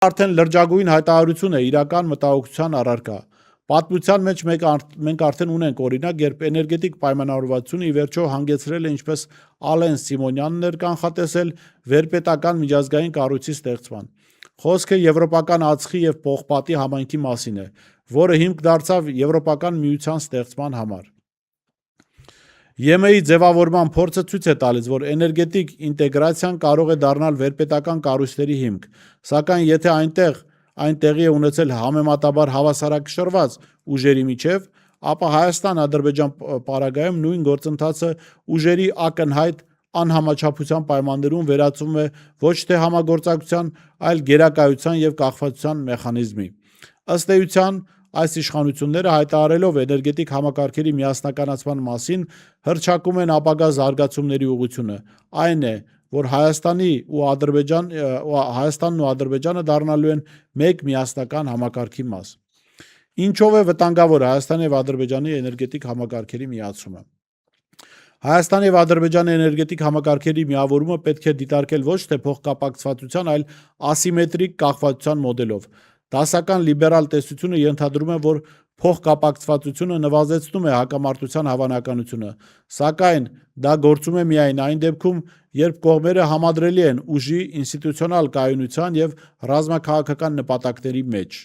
Արդեն լրջագույն հայտարարություն է իրական մտահոգության առարկա։ Պատմության մեջ մենք արդեն ունենք օրինակ, երբ էներգետիկ պայմանավորվածությունը ի վերջո հանգեցրել է, ինչպես Ալեն Սիմոնյանն էր կանխատեսել, վերպետական միջազգային կառույցի ստեղծման։ Խոսքը եվրոպական ածխի և պողպատի համայնքի մասին է, որը հիմք դարձավ Եվրոպական միության ստեղծման համար։ ԵՄ-ի ձևավորման փորձը ցույց է տալիս, որ էներգետիկ ինտեգրացիան կարող է դառնալ վերպետական կառույցների հիմք, սակայն եթե այն տեղի է ունեցել համեմատաբար հավասարակշռված ուժերի միջև, ապա Հայաստան-Ադրբեջան պարագայում նույն գործընթացը ուժերի ակնհայտ անհամաչափության պայմաններում վերածվում է ոչ թե համագործակցության, այլ գերակայության և կախվածության մեխանիզմի։ Ըստ էության, այս իշխանությունները հայտարարելով էներգետիկ համակարգերի միասնականացման մասին հռչակում են ապագա զարգացումների ուղղությունը, այն է, որ Հայաստանն ու Ադրբեջանը դառնալու են մեկ միասնական համակարգի մաս։ Ինչով է վտանգավոր Հայաստանի և Ադրբեջանի էներգետիկ համակարգերի միացումը։ Հայաստանի և Ադրբեջանի էներգետիկ համակարգերի միավորումը պետք է դիտարկել ոչ թե փոխկապակցվածության, այլ ասիմետրիկ կախվածության մոդելով։ Դասական լիբերալ տեսությունը ենթադրում է, որ փոխկապակցվածությունը նվազեցնում է հակամարտության հավանականությունը, սակայն դա գործում է միայն այն դեպքում, երբ կողմերը համադրելի են ուժի, ինստիտուցիոնալ կայունության և ռազմաքաղաքական նպատակների մեջ։